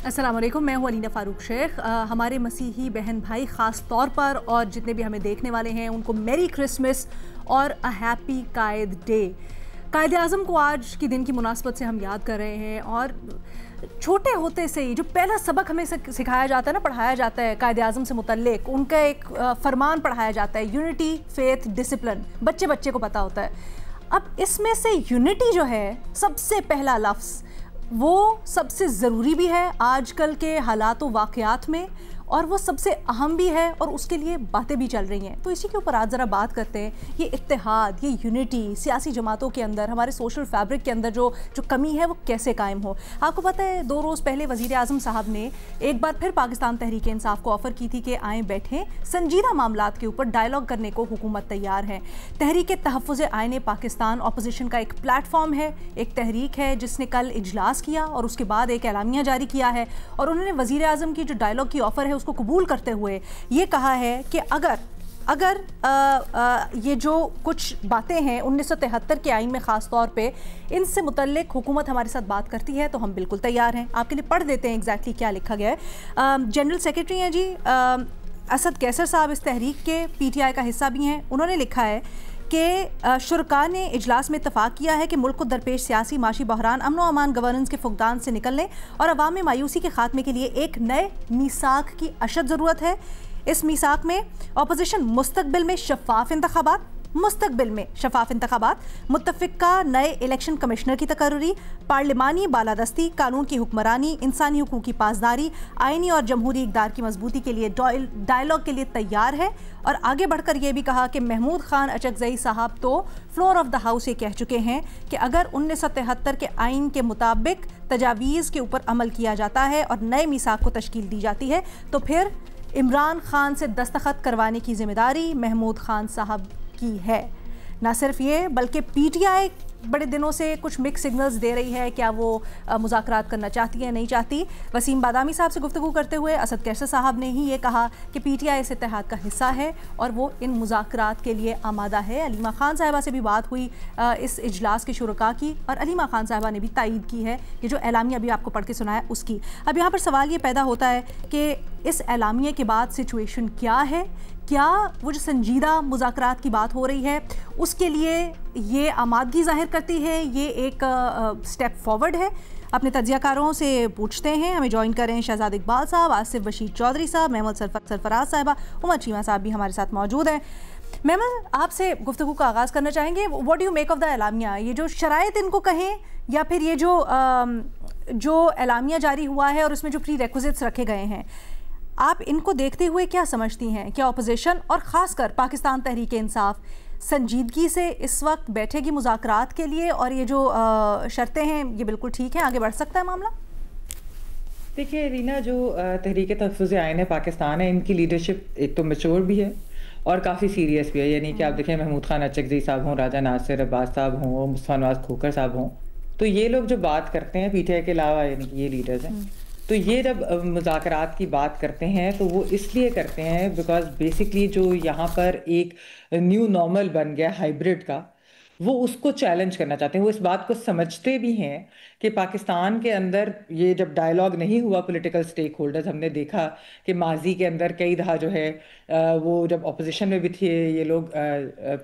अस्सलाम वालेकुम, मैं हूँ अलीना फ़ारूक शेख। हमारे मसीही बहन भाई ख़ास तौर पर और जितने भी हमें देखने वाले हैं उनको मेरी क्रिसमस और अ हैप्पी कायद डे। कायद आज़म को आज के दिन की मुनासबत से हम याद कर रहे हैं और छोटे होते से ही जो पहला सबक हमें सिखाया जाता है ना, पढ़ाया जाता है कायद आज़म से मुतल्लिक, उनका एक फरमान पढ़ाया जाता है, यूनिटी फेथ डिसिप्लिन, बच्चे बच्चे को पता होता है। अब इसमें से यूनिटी जो है सबसे पहला लफ्ज़, वो सबसे ज़रूरी भी है आजकल के हालात व वाक़यात में, और वो सबसे अहम भी है और उसके लिए बातें भी चल रही हैं। तो इसी के ऊपर आज ज़रा बात करते हैं। ये इत्तेहाद, ये यूनिटी सियासी जमातों के अंदर, हमारे सोशल फैब्रिक के अंदर जो कमी है वो कैसे कायम हो। आपको पता है 2 रोज़ पहले वज़ीर आज़म साहब ने एक बार फिर पाकिस्तान तहरीक इंसाफ को ऑफ़र की थी कि आएँ बैठें, संजीदा मामलात के ऊपर डायलॉग करने को हुकूमत तैयार है। तहरीक तहफ़्फ़ुज़ आईन पाकिस्तान अपोजिशन का एक प्लेटफॉर्म है, एक तहरीक है जिसने कल इजलास किया और उसके बाद एक एलामिया जारी किया है और उन्होंने वज़ीर आज़म की जो डायलॉग की ऑफ़र है उसको कबूल करते हुए ये कहा है कि अगर ये जो कुछ बातें हैं 1973 के आईन में ख़ास तौर पे, इनसे मुतल्लिक हुकूमत हमारे साथ बात करती है तो हम बिल्कुल तैयार हैं। आपके लिए पढ़ देते हैं एग्जैक्टली क्या लिखा गया है। जनरल सेक्रेटरी हैं जी असद कैसर साहब, इस तहरीक के PTI का हिस्सा भी हैं। उन्होंने लिखा है कि शुरका ने इजलास में इत्तफाक किया है कि मुल्क को दरपेश सियासी माशी बहरान, अमन व अमान, गवर्नेंस के फुकदान से निकलने और अवाम में मायूसी के खात्मे के लिए एक नए मीसाक की अशद ज़रूरत है। इस मीसाक में अपोजिशन मुस्तकबिल में शफाफ इंतखाबात, मुत्तफ़िका नए इलेक्शन कमिश्नर की तकर्री, पार्लिमानी बालादस्ती, कानून की हुक्मरानी, इंसानी हुकूक की पासदारी, आइनी और जमहूरी इक़दार की मजबूती के लिए डायलॉग के लिए तैयार है। और आगे बढ़कर यह भी कहा कि महमूद खान अचकज़ई साहब तो फ्लोर ऑफ द हाउस ये कह चुके हैं कि अगर 1973 के आइन के मुताबिक तजावीज़ के ऊपर अमल किया जाता है और नए मीसाक को तश्कील दी जाती है तो फिर इमरान खान से दस्तखत करवाने की जिम्मेदारी महमूद खान साहब की है। ना सिर्फ ये बल्कि PTI बड़े दिनों से कुछ मिक्स सिग्नल्स दे रही है, क्या वो मुज़ाकरात करना चाहती है नहीं चाहती। वसीम बादामी साहब से गुफ्तगू करते हुए असद कैसर साहब ने ही ये कहा कि PTI इस इत्तेहाद का हिस्सा है और वो इन मुज़ाकरात के लिए आमादा है। अलीमा खान साहिबा से भी बात हुई इस इजलास के शुरका की और अलीमा खान साहिबा ने भी तायीद की है ये जो एलामिया अभी आपको पढ़ के सुनाया उसकी। अब यहाँ पर सवाल ये पैदा होता है कि इस एलामिया के बाद सिचुएशन क्या है, क्या वो जो संजीदा मुज़ाकरात की बात हो रही है उसके लिए ये आमादगी ज़ाहिर करती है, ये एक स्टेप फॉरवर्ड है। अपने तज्ज़ियाकारों से पूछते हैं। हमें ज्वाइन कर रहे हैं शहजाद इकबाल साहब, आसिफ बशीर चौधरी साहब, महमूद सरफराज साहिबा, उमर चीमा साहब भी हमारे साथ मौजूद हैं। महमूद, आपसे गुफ्तगू का आगाज़ करना चाहेंगे। What do you make of the एलामिया? ये जो शराइत इनको कहें या फिर ये जो एलामिया जारी हुआ है और उसमें जो प्री रेक्विजिट्स रखे गए हैं, आप इनको देखते हुए क्या समझती हैं? क्या अपोजिशन और ख़ासकर पाकिस्तान तहरीक इंसाफ संजीदगी से इस वक्त बैठेगी मुज़ाकरात के लिए और ये जो शर्तें हैं ये बिल्कुल ठीक है, आगे बढ़ सकता है मामला? देखिए रीना, जो तहरीक तहफ़्फ़ुज़ आईन पाकिस्तान है, इनकी लीडरशिप एक तो मैच्योर भी है और काफ़ी सीरियस भी है। यानी कि आप देखें महमूद खान अचकज़ई साहब हों, राजा नासिर अब्बास साहब हों, मुस्तफ़ा नवाज़ खोखर साहब हों, तो ये लोग जो बात करते हैं PTI के अलावा, यानी कि ये लीडर्स हैं, तो ये जब मुज़ाकरात की बात करते हैं तो वो इसलिए करते हैं बिकॉज़ बेसिकली जो यहाँ पर एक न्यू नॉर्मल बन गया हाइब्रिड का, वो उसको चैलेंज करना चाहते हैं। वो इस बात को समझते भी हैं कि पाकिस्तान के अंदर ये जब डायलॉग नहीं हुआ पॉलिटिकल स्टेक होल्डर्स, हमने देखा कि माजी के अंदर कई दफ़ा जो है वो जब अपोजिशन में भी थे ये लोग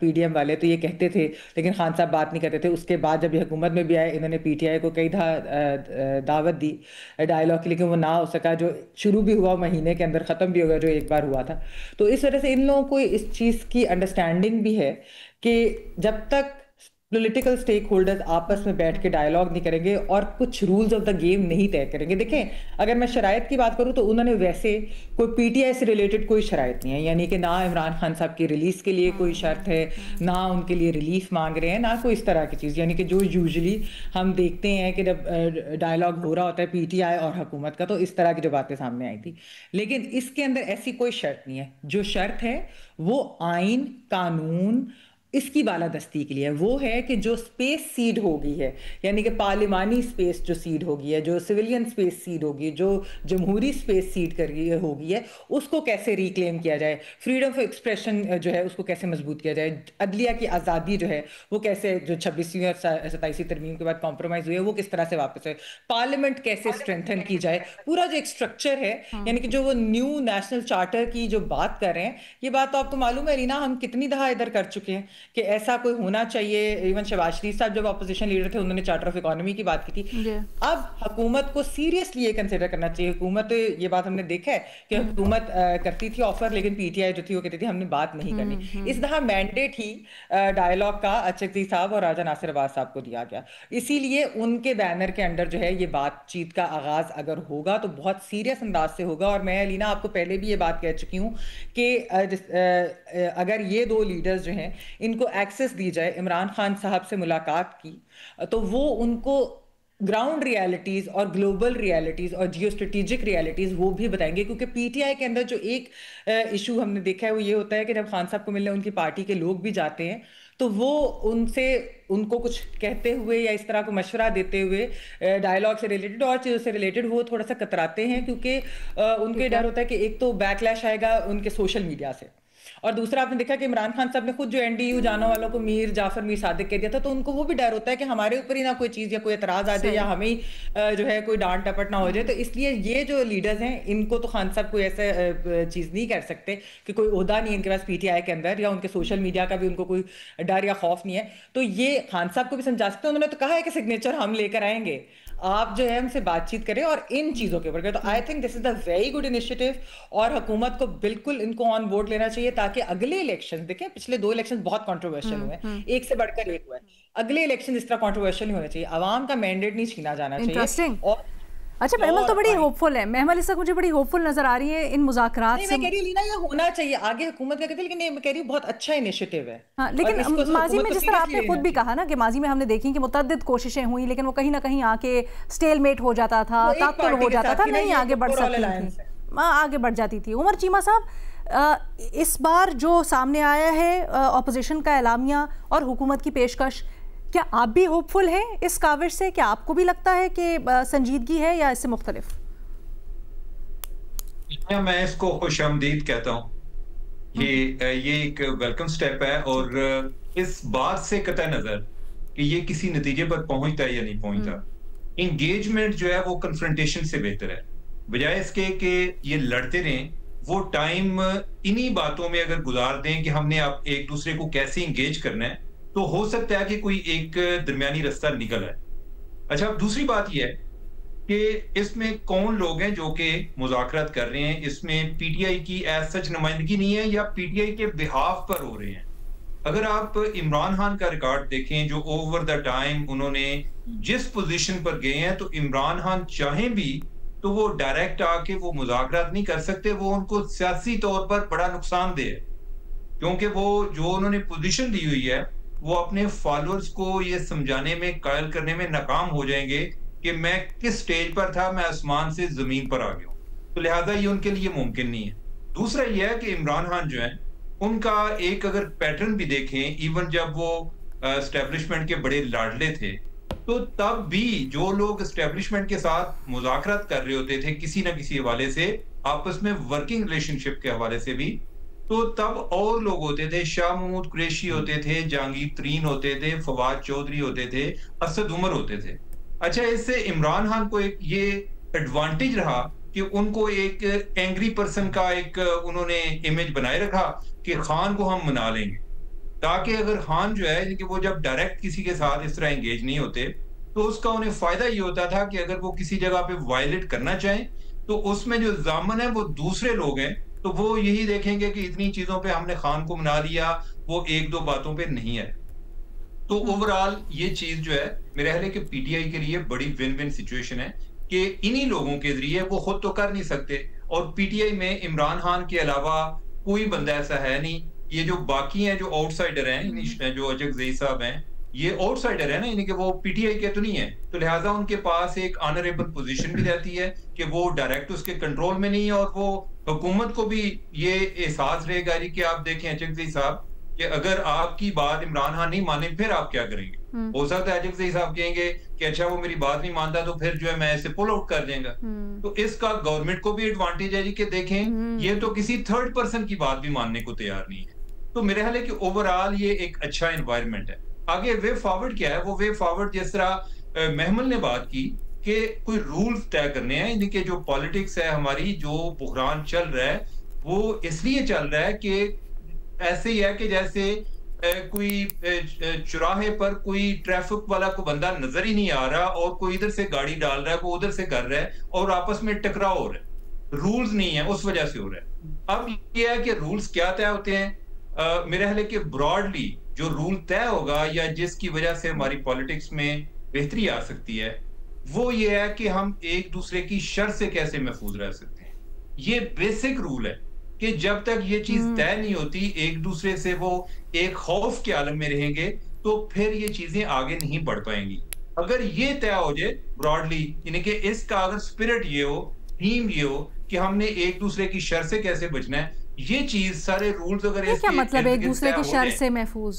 PDM वाले, तो ये कहते थे लेकिन खान साहब बात नहीं करते थे। उसके बाद जब ये हुकूमत में भी आए, इन्होंने PTI को कई दफ़ा दावत दी डायलॉग की, लेकिन वो ना हो सका। जो शुरू भी हुआ महीने के अंदर ख़त्म भी हो गया, जो एक बार हुआ था। तो इस वजह से इन लोगों को इस चीज़ की अंडरस्टैंडिंग भी है कि जब तक पॉलिटिकल स्टेक होल्डर्स आपस में बैठ के डायलॉग नहीं करेंगे और कुछ रूल्स ऑफ द गेम नहीं तय करेंगे। देखें, अगर मैं शराइत की बात करूं तो उन्होंने वैसे कोई PTI से रिलेटेड कोई शराइत नहीं है, यानी कि ना इमरान खान साहब की रिलीज़ के लिए कोई शर्त है, ना उनके लिए रिलीफ मांग रहे हैं, ना कोई इस तरह की चीज़। यानी कि जो यूजुअली हम देखते हैं कि जब डायलॉग हो रहा होता है PTI और हुकूमत का, तो इस तरह की जो बातें सामने आई थी। लेकिन इसके अंदर ऐसी कोई शर्त नहीं है। जो शर्त है वो आइन, कानून, इसकी बालादस्ती के लिए वो है कि जो स्पेस सीड हो गई है, यानी कि पार्लिमानी स्पेस जो सीड हो गई है, जो सिविलियन स्पेस सीड होगी, जो जमहूरी स्पेस सीड कर हो गई है, उसको कैसे रिक्लेम किया जाए, फ्रीडम ऑफ एक्सप्रेशन जो है उसको कैसे मजबूत किया जाए, अदलिया की आज़ादी जो है वो कैसे, जो 26वीं और 27वीं तरमीम के बाद कॉम्प्रोमाइज़ हुई है, वो किस तरह से वापस है, पार्लियामेंट कैसे स्ट्रेंथन की जाए, पूरा जो एक स्ट्रक्चर है, यानी कि जो वो न्यू नेशनल चार्टर की जो बात कर रहे हैं, ये बात तो आपको मालूम है रीना, हम कितनी दफ़ा इधर कर चुके हैं कि ऐसा कोई होना चाहिए। इवन शहबाज शरीफ साहब जब अपोजिशन लीडर थे, उन्होंने चार्टर ऑफ इकोनॉमी की बात की थी। अब हुकूमत को सीरियसली ये कंसिडर करना चाहिए। हुकूमत, ये बात हमने देखा है कि हुकूमत करती थी ऑफर, लेकिन पीटीआई जो थी वो कहती थी हमने बात नहीं करनी। इस दफा मैंडेट ही डायलॉग का अचकज़ई साहब और राजा नासिर अब्बास साहब को दिया गया, इसीलिए उनके बैनर के अंडर जो है ये बातचीत का आगाज अगर होगा तो बहुत सीरियस अंदाज से होगा। और मैं अलीना आपको पहले भी ये बात कह चुकी हूँ कि अगर ये दो लीडर्स जो हैं इनको एक्सेस दी जाए इमरान खान साहब से मुलाकात की, तो वो उनको ग्राउंड रियलिटीज़ और ग्लोबल रियलिटीज़ और जियो स्ट्रेटेजिक रियलिटीज़ वो भी बताएंगे। क्योंकि पीटीआई के अंदर जो एक इशू हमने देखा है वो ये होता है कि जब खान साहब को मिलने उनकी पार्टी के लोग भी जाते हैं तो वो उनको कुछ कहते हुए या इस तरह को मशवरा देते हुए डायलॉग से रिलेटेड और चीज़ों से रिलेटेड वो थोड़ा सा कतराते हैं, क्योंकि उनके डर होता है कि एक तो बैकलैश आएगा उनके सोशल मीडिया से, और दूसरा आपने देखा कि इमरान खान साहब ने खुद जो एनडीयू जाने वालों को मीर जाफर मीर सादिक कह दिया था, तो उनको वो भी डर होता है कि हमारे ऊपर ही ना कोई चीज़ या कोई एतराज़ आ जाए या हमें ही जो है कोई डांट टपट ना हो जाए। तो इसलिए ये जो लीडर्स हैं इनको तो खान साहब कोई ऐसा चीज़ नहीं कर सकते कि कोई ओहदा नहीं है इनके पास पीटीआई के अंदर, या उनके सोशल मीडिया का भी उनको कोई डर या खौफ नहीं है। तो ये खान साहब को भी समझा सकते हैं, उन्होंने तो कहा है कि सिग्नेचर हम लेकर आएंगे, आप जो है हमसे बातचीत करें और इन चीज़ों के ऊपर। तो I think this is a very good initiative और हुकूमत को बिल्कुल इनको ऑन बोर्ड लेना चाहिए, ताकि अगले इलेक्शन, देखें पिछले 2 इलेक्शन बहुत कंट्रोवर्शियल हुए हैं, एक से बढ़कर एक हुआ है, अगले इलेक्शन इस तरह कंट्रोवर्शियल नहीं होने चाहिए, आवाम का मैंडेट नहीं छीना जाना चाहिए। और अच्छा, महमल तो बड़ी होपफुल है, महमल इस वक्त मुझे बड़ी होपफुल नजर आ रही है इन मुज़ाकरात से। मैं कह रही हूँ लीना ये होना चाहिए आगे हुकूमत का कहती है, लेकिन मैं कह रही हूँ बहुत अच्छा इनिशिएटिव है। हाँ, लेकिन माजी में जिस तरह आपने खुद भी कहा ना कि माजी में हमने देखी कि मुतअद्दिद कोशिशें हुई, लेकिन वो कहीं ना कहीं आके स्टेलमेट हो जाता था, तात्तुर हो जाता था, नहीं आगे बढ़ सकती थी, आगे बढ़ जाती थी। उमर चीमा साहब, इस बार जो सामने आया है अपोजिशन का एलामिया और हुकूमत की पेशकश, क्या आप भी होपफुल हैं इस काविश से? क्या आपको भी लगता है कि संजीदगी है या इससे मुख्तलिफ? मैं इसको खुशामदीद कहता हूँ। ये एक वेलकम स्टेप है, और इस बात से कतई नजर कि ये किसी नतीजे पर पहुंचता है या नहीं पहुंचता, इंगेजमेंट जो है वो कन्फ्रंटेशन से बेहतर है, बजाय इसके कि ये लड़ते रहें। वो टाइम इन्हीं बातों में अगर गुजार दें कि हमने आप एक दूसरे को कैसे इंगेज करना है, तो हो सकता है कि कोई एक दरमियानी रास्ता निकल आए। अच्छा, अब दूसरी बात यह है कि इसमें कौन लोग हैं जो कि मुज़ाकरात कर रहे हैं। इसमें पीटीआई की एज सच नुमाइंदगी नहीं है, या पीटीआई के बिहाफ पर हो रहे हैं। अगर आप इमरान खान का रिकॉर्ड देखें, जो ओवर द टाइम उन्होंने जिस पोजीशन पर गए हैं, तो इमरान खान चाहें भी तो वो डायरेक्ट आके वो मुज़ाकरात नहीं कर सकते। वो उनको सियासी तौर पर बड़ा नुकसानदेह है, क्योंकि वो जो उन्होंने पोजीशन ली हुई है वो अपने फॉलोअर्स को ये समझाने में, कायल करने में नाकाम हो जाएंगे कि मैं किस स्टेज पर था, मैं आसमान से जमीन पर आ गया हूं। तो लिहाजा ये उनके लिए मुमकिन नहीं है। दूसरा ये है कि इमरान खान जो है उनका एक अगर पैटर्न भी देखें, इवन जब वो एस्टेब्लिशमेंट के बड़े लाडले थे, तो तब भी जो लोग एस्टेब्लिशमेंट के साथ मुज़ाकरात कर रहे होते थे किसी ना किसी हवाले से, आपस में वर्किंग रिलेशनशिप के हवाले से भी, तो तब और लोग होते थे, शाह महमूद कुरैशी होते थे, जहांगीर तरीन होते थे, फवाद चौधरी होते थे, असद उमर होते थे। अच्छा, इससे इमरान खान को एक ये एडवांटेज रहा कि उनको एक एंग्री पर्सन का एक उन्होंने इमेज बनाए रखा कि खान को हम मना लेंगे, ताकि अगर खान जो है कि वो जब डायरेक्ट किसी के साथ इस तरह एंगेज नहीं होते, तो उसका उन्हें फायदा ये होता था कि अगर वो किसी जगह पे वायलेट करना चाहें तो उसमें जो जामन है वो दूसरे लोग हैं, तो वो यही देखेंगे कि इतनी चीजों पे हमने खान को मना लिया, वो एक दो बातों पे नहीं है। तो ओवरऑल ये चीज जो है मेरे ख्याल है कि पीटीआई के लिए बड़ी विन विन सिचुएशन है कि इन्हीं लोगों के जरिए वो खुद तो कर नहीं सकते, और पीटीआई में इमरान खान के अलावा कोई बंदा ऐसा है नहीं। ये जो बाकी हैं जो आउटसाइडर हैं, जो अचकज़ई साहब हैं, ये आउटसाइडर है ना, यानी कि वो पीटीआई के तो नहीं है, तो लिहाजा उनके पास एक ऑनरेबल पोजीशन भी रहती है कि वो डायरेक्ट उसके कंट्रोल में नहीं है, और वो हुकूमत को भी ये एहसास रहेगा कि आप देखें अचकज़ई साहब कि अगर आपकी बात इमरान खान नहीं माने फिर आप क्या करेंगे। हो सकता है अजब साहब कहेंगे कि अच्छा वो मेरी बात नहीं मानता तो फिर जो है मैं इसे पुल आउट कर देंगे। तो इसका गवर्नमेंट को भी एडवांटेज है जी कि देखें ये तो किसी थर्ड पर्सन की बात भी मानने को तैयार नहीं है। तो मेरे ख्याल है कि ओवरऑल ये एक अच्छा एनवायरनमेंट है। आगे वे फॉरवर्ड क्या है, वो वे फॉरवर्ड जिस तरह महमल ने बात की कि कोई रूल्स तय करने हैं, यानी कि जो पॉलिटिक्स है हमारी, जो बुहरान चल रहा है वो इसलिए चल रहा है कि ऐसे ही है कि जैसे कोई चौराहे पर कोई ट्रैफिक वाला को बंदा नजर ही नहीं आ रहा और कोई इधर से गाड़ी डाल रहा है, वो उधर से कर रहा है और आपस में टकराव हो रहा है, रूल्स नहीं है उस वजह से हो रहा है। अब ये है कि रूल्स क्या तय होते हैं, मेरे ख्याल है कि ब्रॉडली जो रूल तय होगा या जिसकी वजह से हमारी पॉलिटिक्स में बेहतरी आ सकती है वो ये है कि हम एक दूसरे की शर से कैसे महफूज रह सकते हैं। ये बेसिक रूल है कि जब तक ये चीज तय नहीं होती, एक दूसरे से वो एक खौफ के आलम में रहेंगे तो फिर ये चीजें आगे नहीं बढ़ पाएंगी। अगर ये तय हो जाए ब्रॉडली, यानी कि इसका अगर स्पिरिट ये हो, थीम ये हो कि हमने एक दूसरे की शर से कैसे बचना है, ये चीज सारे रूल्स अगर क्या मतलब एक दूसरे की शर से महफूज,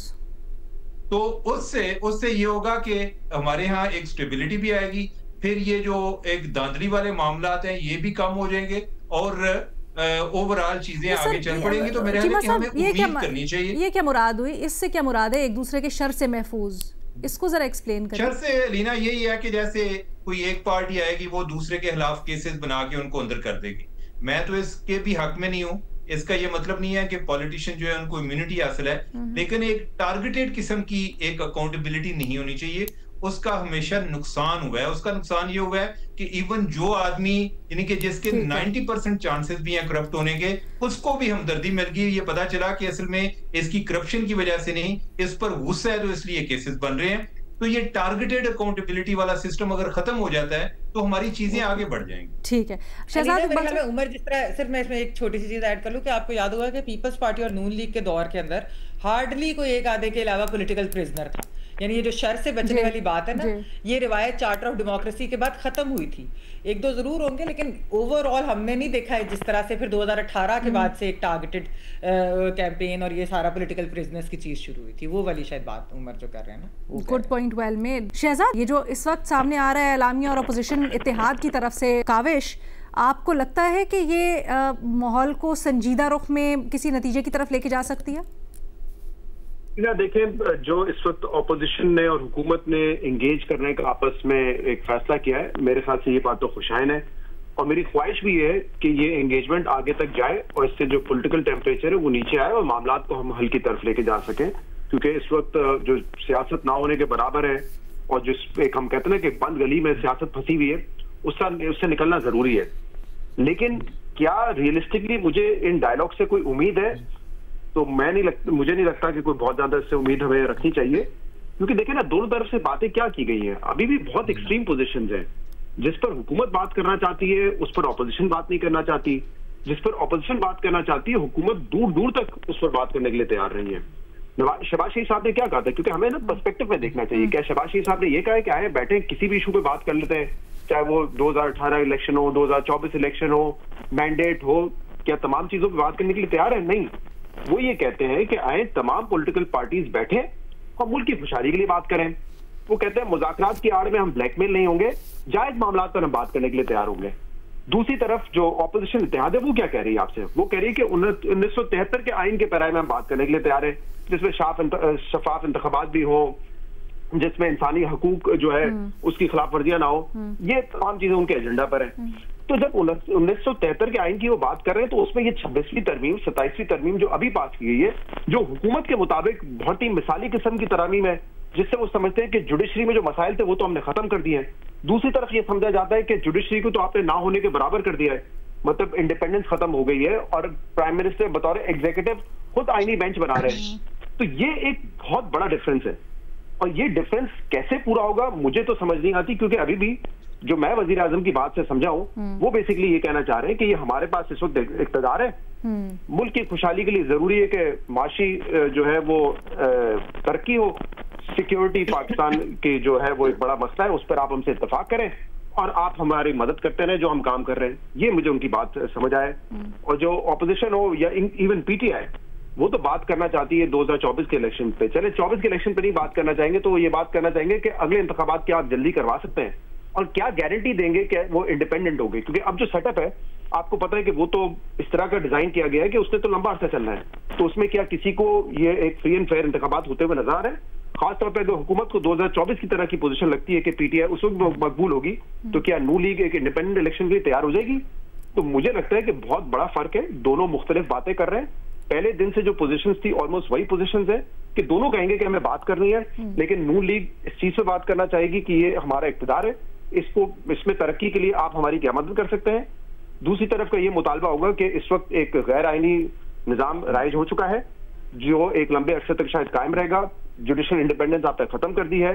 तो उससे ये होगा कि हमारे यहाँ एक स्टेबिलिटी भी आएगी, फिर ये जो एक धांधली वाले मामलात हैं ये भी कम हो जाएंगे और ओवरऑल चीजें आगे चल पड़ेंगी। तो मेरे ख्याल है कि हमें उम्मीद करनी चाहिए। ये क्या मुराद हुई, इससे क्या मुराद है एक दूसरे के शर से महफूज, इसको जरा एक्सप्लेन करें। शर से लीना यही है कि जैसे कोई एक पार्टी आएगी वो दूसरे के खिलाफ केसेस बना के उनको अंदर कर देगी। मैं तो इसके भी हक में नहीं हूँ, इसका ये मतलब नहीं है कि पॉलिटिशियन जो है उनको इम्यूनिटी हासिल है, लेकिन एक टारगेटेड किस्म की एक अकाउंटेबिलिटी नहीं होनी चाहिए। उसका हमेशा नुकसान हुआ है। उसका नुकसान ये हुआ है कि इवन जो आदमी यानी कि जिसके 90% चांसेस भी हैं करप्ट होने के, उसको भी हमदर्दी मिल गई। ये पता चला कि असल में इसकी करप्शन की वजह से नहीं, इस पर गुस्सा है तो इसलिए केसेस बन रहे हैं। तो ये टारगेटेड अकाउंटेबिलिटी वाला सिस्टम अगर खत्म हो जाता है तो हमारी चीजें आगे बढ़ जाएंगी। ठीक है शहजाद उमर, जिस तरह सिर्फ मैं इसमें एक छोटी सी चीज ऐड कर लूं कि आपको याद होगा कि पीपल्स पार्टी और नून लीग के दौर के अंदर हार्डली कोई एक आधे के अलावा पॉलिटिकल प्रिजनर था। यानी ये जो शर से बचने वाली बात है ना, ये रिवायत चार्टर ऑफ डेमोक्रेसी के बाद खत्म हुई थी। एक दो जरूर होंगे लेकिन ओवरऑल हमने नहीं देखा है जिस तरह से फिर 2018 के बाद से एक टारगेटेड कैंपेन और ये सारा पॉलिटिकल प्रिजनर्स की चीज शुरू हुई थी। वो वाली शायद बात उमर जो कर रहे हैं ना। Good point, well made. Shahzad, ये जो इस वक्त सामने आ रहा है एलामिया और अपोजिशन इत्तेहाद की तरफ से काविश, आपको लगता है कि ये माहौल को संजीदा रुख में किसी नतीजे की तरफ लेके जा सकती है? देखें, जो इस वक्त ऑपोजिशन ने और हुकूमत ने इंगेज करने का आपस में एक फैसला किया है, मेरे ख्याल से ये बात तो खुशाइन है और मेरी ख्वाहिश भी है कि ये एंगेजमेंट आगे तक जाए और इससे जो पॉलिटिकल टेम्परेचर है वो नीचे आए और मामलात को हम हल की तरफ लेके जा सकें। क्योंकि इस वक्त जो सियासत ना होने के बराबर है और जिस एक हम कहते हैं ना कि बंद गली में सियासत फंसी हुई है, उससे निकलना जरूरी है। लेकिन क्या रियलिस्टिकली मुझे इन डायलॉग से कोई उम्मीद है? तो मुझे नहीं लगता कि कोई बहुत ज्यादा इससे उम्मीद हमें रखनी चाहिए। क्योंकि देखिए ना, दोनों तरफ से बातें क्या की गई हैं, अभी भी बहुत एक्सट्रीम पोजीशंस हैं। जिस पर हुकूमत बात करना चाहती है उस पर ऑपोजिशन बात नहीं करना चाहती, जिस पर ऑपोजिशन बात करना चाहती है हुकूमत दूर दूर तक उस पर बात करने के लिए तैयार नहीं है। शहबाज शरीफ साहब ने क्या कहा था, क्योंकि हमें ना पर्सपेक्टिव में देखना चाहिए। क्या शहबाज शरीफ साहब ने ये कहा है कि आए बैठे किसी भी इशू पे बात कर लेते हैं, चाहे वो 2018 इलेक्शन हो, 2024 इलेक्शन हो, मैंडेट हो, क्या तमाम चीजों पे बात करने के लिए तैयार है? नहीं, वो ये कहते हैं कि आए तमाम पॉलिटिकल पार्टीज बैठे और मुल्क की खुशहाली के लिए बात करें। वो कहते हैं मुज़ाकरात की आड़ में हम ब्लैकमेल नहीं होंगे, जायज मामलात पर हम बात करने के लिए तैयार होंगे। दूसरी तरफ जो ऑपोजिशन इत्तेहाद है वो क्या कह रही है आपसे? वो कह रही है कि 1973 के आइन के पैराए में हम बात करने के लिए तैयार है, जिसमें शफाफ इंतखाबात भी हो, जिसमें इंसानी हकूक जो है उसकी खिलाफ वर्जियां ना हो। ये तमाम चीजें उनके एजेंडा पर है। तो जब 1973 के आइन की वो बात कर रहे हैं तो उसमें ये 26वीं तरमीम 27वीं तरमीम जो अभी पास की गई है, जो हुकूमत के मुताबिक बहुत ही मिसाली किस्म की तरमीम है, जिससे वो समझते हैं कि जुडिशरी में जो मसाइल थे वो तो हमने खत्म कर दिए हैं। दूसरी तरफ ये समझा जाता है कि जुडिशरी को तो आपने ना होने के बराबर कर दिया है, मतलब इंडिपेंडेंस खत्म हो गई है और प्राइम मिनिस्टर बतौर एग्जीक्यूटिव खुद आईनी बेंच बना रहे हैं। तो ये एक बहुत बड़ा डिफरेंस है और ये डिफरेंस कैसे पूरा होगा मुझे तो समझ नहीं आती। क्योंकि अभी भी जो मैं वजीर आजम की बात से समझा हूं वो बेसिकली ये कहना चाह रहे हैं कि ये हमारे पास इस वक्त इक़्तिदार है, मुल्क की खुशहाली के लिए जरूरी है कि माशी जो है वो तरक्की हो, सिक्योरिटी पाकिस्तान की जो है वो एक बड़ा मसला है, उस पर आप हमसे इत्तेफाक करें और आप हमारी मदद करते रहे जो हम काम कर रहे हैं। ये मुझे उनकी बात समझ आए। और जो ऑपोजिशन हो या इवन पीटीआई, वो तो बात करना चाहती है 2024 के इलेक्शन पे। चले 24 के इलेक्शन पे नहीं बात करना चाहेंगे तो ये बात करना चाहेंगे कि अगले इंतखाबात क्या आप जल्दी करवा सकते हैं और क्या गारंटी देंगे कि वो इंडिपेंडेंट होगी, क्योंकि अब जो सेटअप है आपको पता है कि वो तो इस तरह का डिजाइन किया गया है कि उसने तो लंबा अर्सा चलना है, तो उसमें क्या किसी को ये एक फ्री एंड फेयर इंतखाबात होते हुए नजर आ रहे हैं? खासतौर पर अगर हुकूमत को 2024 की तरह की पोजीशन लगती है कि पीटीआई उस वक्त मकबूल होगी, तो क्या नू लीग एक इंडिपेंडेंट इलेक्शन के लिए तैयार हो जाएगी? तो मुझे लगता है कि बहुत बड़ा फर्क है, दोनों मुख्तलिफ बातें कर रहे हैं। पहले दिन से जो पोजीशंस थी ऑलमोस्ट वही पोजीशंस है कि दोनों कहेंगे कि हमें बात करनी है, लेकिन नून लीग इस चीज पे बात करना चाहेगी कि ये हमारा इख्तियार है, इसको इसमें तरक्की के लिए आप हमारी क्या मदद कर सकते हैं। दूसरी तरफ का ये मुतालबा होगा कि इस वक्त एक गैर आईनी निजाम राइज हो चुका है जो एक लंबे अरसे तक शायद कायम रहेगा। जुडिशल इंडिपेंडेंस आपने खत्म कर दी है,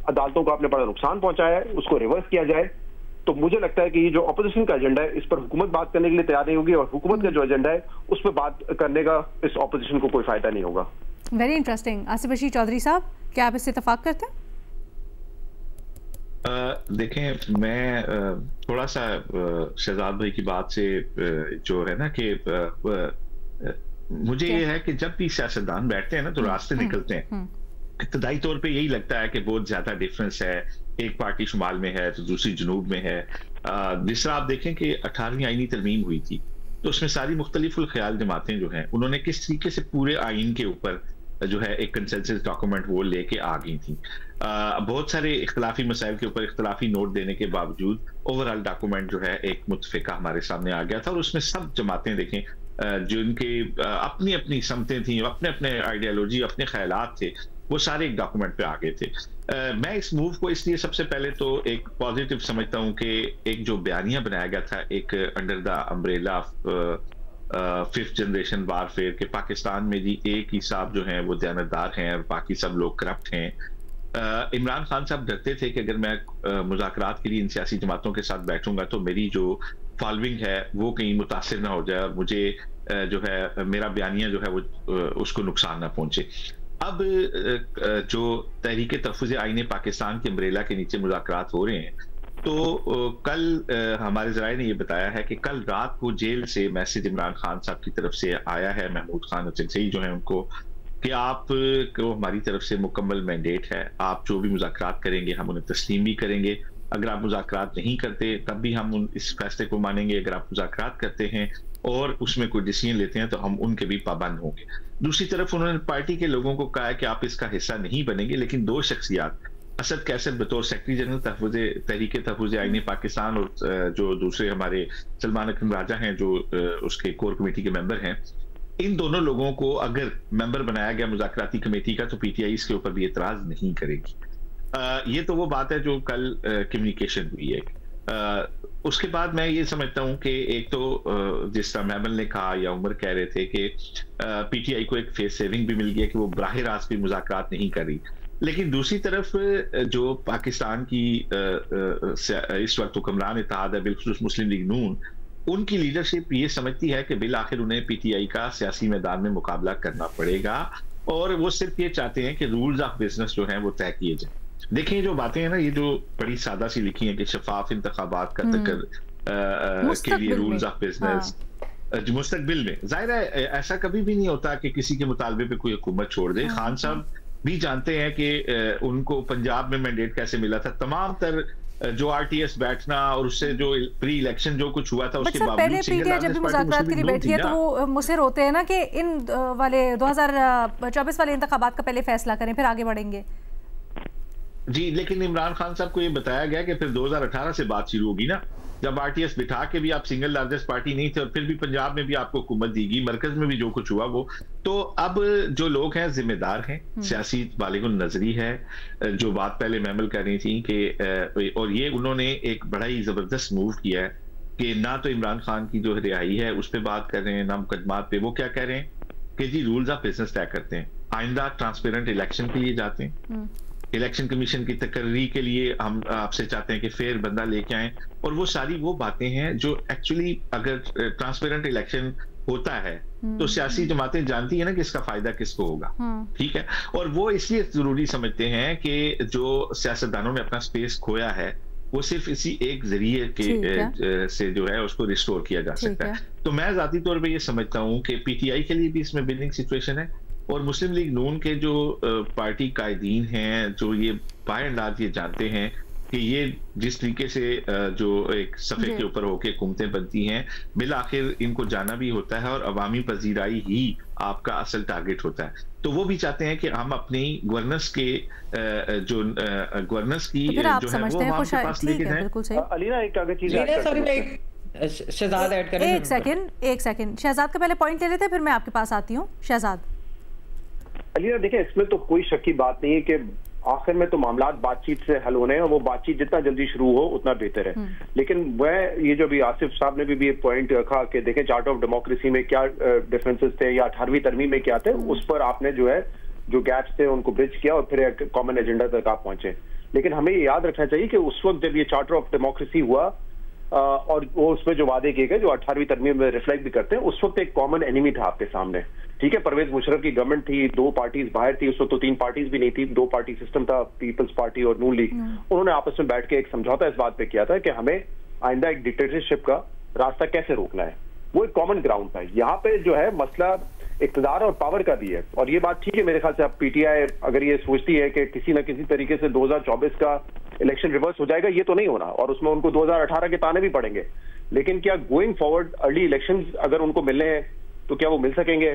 अदालतों को आपने बड़ा नुकसान पहुंचाया है, उसको रिवर्स किया जाए। तो मुझे लगता है कि ये जो अपोजिशन का एजेंडा है इस पर हुकूमत बात करने के लिए तैयार नहीं होगी और हुकूमत का जो एजेंडा है उस पर बात करने का इस अपोजिशन को कोई फायदा नहीं होगा। Very interesting. आसिफ बशीर चौधरी साहब, क्या आप इससे इत्तेफाक करते हैं? देखें, मैं थोड़ा सा शहजाद भाई की बात से जो है ना कि मुझे ये है कि जब भी सियासतदान बैठते हैं ना तो रास्ते निकलते हैं। इब्तदाई तौर पे यही लगता है कि बहुत ज्यादा डिफरेंस है, एक पार्टी शुमाल में है तो दूसरी जनूब में है। जिस तरह आप देखें कि 18वीं आईनी तरमीम हुई थी तो उसमें सारी मुख्तलिफुल ख्याल जमातें जो हैं उन्होंने किस तरीके से पूरे आइन के ऊपर जो है एक कंसेंसस डॉक्यूमेंट वो लेके आ गई थी। बहुत सारे इख्तलाफी मसाइल के ऊपर इख्तलाफी नोट देने के बावजूद ओवरऑल डॉक्यूमेंट जो है एक मुतफिका हमारे सामने आ गया था और उसमें सब जमातें देखें जिनके अपनी अपनी समतें थी, अपने अपने आइडियोलॉजी, अपने ख्यालात थे, वो सारे एक डॉक्यूमेंट पे आ गए थे। मैं इस मूव को इसलिए सबसे पहले तो एक पॉजिटिव समझता हूँ कि एक जो बयानिया बनाया गया था एक under the umbrella fifth generation warfare के पाकिस्तान में जी एक ही साहब जो हैं वो दयानतदार हैं और बाकी सब लोग करप्ट हैं। इमरान खान साहब डरते थे कि अगर मैं मुज़ाकरात के लिए इन सियासी जमातों के साथ बैठूंगा तो मेरी जो फॉलोइंग है वो कहीं मुतासिर ना हो जाए और मुझे जो है मेरा बयानिया जो है वो उसको नुकसान ना पहुंचे। अब जो तहरीक तहफ़्फ़ुज़ आईन पाकिस्तान के अम्ब्रेला के नीचे मुज़ाकरात हो रहे हैं तो कल हमारे ज़राए ने ये बताया है कि कल रात को जेल से मैसेज इमरान खान साहब की तरफ से आया है, महमूद खान अचकज़ई जो है उनको, कि आप को हमारी तरफ से मुकम्मल मैंडेट है, आप जो भी मुज़ाकरात करेंगे हम उन्हें तस्लीम भी करेंगे, अगर आप मुज़ाकरात नहीं करते तब भी हम इस फैसले को मानेंगे, अगर आप मुज़ाकरात करते हैं और उसमें कोई डिसीजन लेते हैं तो हम उनके भी पाबंद होंगे। दूसरी तरफ उन्होंने पार्टी के लोगों को कहा है कि आप इसका हिस्सा नहीं बनेंगे, लेकिन दो शख्सियात असद कैसर बतौर सेक्रेटरी जनरल तहरीक तहफ़्फ़ुज़ आईन पाकिस्तान और जो दूसरे हमारे सलमान अकरम राजा हैं जो उसके कोर कमेटी के मेंबर हैं, इन दोनों लोगों को अगर मेंबर बनाया गया मुज़ाकराती कमेटी का तो पीटीआई इसके ऊपर भी एतराज नहीं करेगी। ये तो वो बात है जो कल कम्युनिकेशन हुई है। उसके बाद मैं ये समझता हूँ कि एक तो जिस तरह मैमल ने कहा या उमर कह रहे थे कि पीटीआई को एक फेस सेविंग भी मिल गया कि वो बराह रास्त भी मुज़ाकरात नहीं कर रही, लेकिन दूसरी तरफ जो पाकिस्तान की इस वक्त हुक्मरान इत्तेहाद है बिलखुसूस मुस्लिम लीग नून, उनकी लीडरशिप ये समझती है कि बिल आखिर उन्हें पीटीआई का सियासी मैदान में मुकाबला करना पड़ेगा और वो सिर्फ ये चाहते हैं कि रूल्स ऑफ बिजनेस जो हैं वो तय किए जाए। देखिए जो बातें हैं ना, ये जो बड़ी सादा सी लिखी हैं कि शफाफ इंतखाबात का के लिए रूल्स ऑफ बिजनेस मुस्तकबिल में, जाहिर है ऐसा कभी भी नहीं होता कि किसी के मुतालबे पे कोई हुकूमत छोड़ दे। खान साहब भी जानते हैं कि उनको पंजाब में मैंडेट कैसे मिला था, तमाम तर जो आरटीएस बैठना और उससे जो प्री इलेक्शन जो कुछ हुआ था उसके बावजूद पहले पीटीआई जब भी मुज़ाकरात के लिए बैठी है तो वो मुसर होते हैं ना कि इन वाले 2024 वाले इंतखाबात का पहले फैसला करें फिर आगे बढ़ेंगे जी। लेकिन इमरान खान साहब को ये बताया गया कि फिर 2018 से बात शुरू होगी ना, जब आरटीएस बिठा के भी आप सिंगल लार्जेस्ट पार्टी नहीं थे और फिर भी पंजाब में भी आपको हुकूमत देगी, मरकज में भी जो कुछ हुआ वो तो अब जो लोग हैं जिम्मेदार हैं, सियासी बालिगुन नजरी है। जो बात पहले महमल कर रही थी कि और ये उन्होंने एक बड़ा ही जबरदस्त मूव किया है कि ना तो इमरान खान की जो रिहाई है उस पर बात कर रहे हैं ना मुकदमात पे। वो क्या कह रहे हैं कि जी रूल्स ऑफ बिजनेस तय करते हैं, आइंदा ट्रांसपेरेंट इलेक्शन के लिए जाते हैं, इलेक्शन कमीशन की तकर्री के लिए हम आपसे चाहते हैं कि फेयर बंदा लेके आए, और वो सारी वो बातें हैं जो एक्चुअली अगर ट्रांसपेरेंट इलेक्शन होता है तो सियासी जमातें जानती है ना कि इसका फायदा किसको होगा, ठीक है। और वो इसलिए जरूरी समझते हैं कि जो सियासतदानों ने अपना स्पेस खोया है वो सिर्फ इसी एक जरिए के से जो है उसको रिस्टोर किया जा सकता है। तो मैं जाती तौर पे ये समझता हूँ कि पीटीआई के लिए भी इसमें बिल्डिंग सिचुएशन है, और मुस्लिम लीग नून के जो पार्टी कायदीन हैं, जो ये बाय एंड लार्ज ये जानते हैं कि ये जिस तरीके से जो एक सफ़े के ऊपर होके हुकूमतें बनती हैं, बिल आखिर इनको जाना भी होता है और अवामी पजीराई ही आपका असल टारगेट होता है। तो वो भी चाहते हैं कि हम अपनी गवर्नेंस के जो गवर्नेंस की जो है वो आवाम के पास लेके जाएं। अलीना एक अगर चीज शहजाद ऐड करें। एक सेकंड शहजाद का पहले पॉइंट ले लेते हैं, फिर मैं आपके पास आती हूँ। शहजाद। अलीना देखिए, इसमें तो कोई शक की बात नहीं है कि आखिर में तो मामला बातचीत से हल होने हैं, और वो बातचीत जितना जल्दी शुरू हो उतना बेहतर है। लेकिन वह ये जो भी आसिफ साहब ने भी एक पॉइंट रखा कि देखें चार्टर ऑफ डेमोक्रेसी में क्या डिफरेंसेस थे या 18वीं तरमीम में क्या थे, उस पर आपने जो है जो गैप्स थे उनको ब्रिज किया और फिर एक कॉमन एजेंडा तक आप पहुंचे। लेकिन हमें ये याद रखना चाहिए कि उस वक्त जब ये चार्टर ऑफ डेमोक्रेसी हुआ और वो उसमें जो वादे किए गए जो 18वीं तरमीम में रिफ्लेक्ट भी करते हैं, उस वक्त एक कॉमन एनिमी था आपके सामने। ठीक है, परवेज मुशर्रफ की गवर्नमेंट थी, 2 पार्टीज बाहर थी, उस वक्त तो 3 पार्टीज भी नहीं थी, 2 पार्टी सिस्टम था, पीपल्स पार्टी और नून लीग। उन्होंने आपस में बैठ के एक समझौता इस बात पे किया था कि हमें आइंदा एक डिक्टेटरशिप का रास्ता कैसे रोकना है। वो एक कॉमन ग्राउंड था। यहाँ पे जो है मसला इक्तदार और पावर का भी है, और ये बात ठीक है मेरे ख्याल से। अब पीटीआई अगर ये सोचती है कि किसी न किसी तरीके से 2024 का इलेक्शन रिवर्स हो जाएगा, ये तो नहीं होना, और उसमें उनको 2018 के ताने भी पड़ेंगे। लेकिन क्या गोइंग फॉरवर्ड अर्ली इलेक्शंस अगर उनको मिलने हैं तो क्या वो मिल सकेंगे?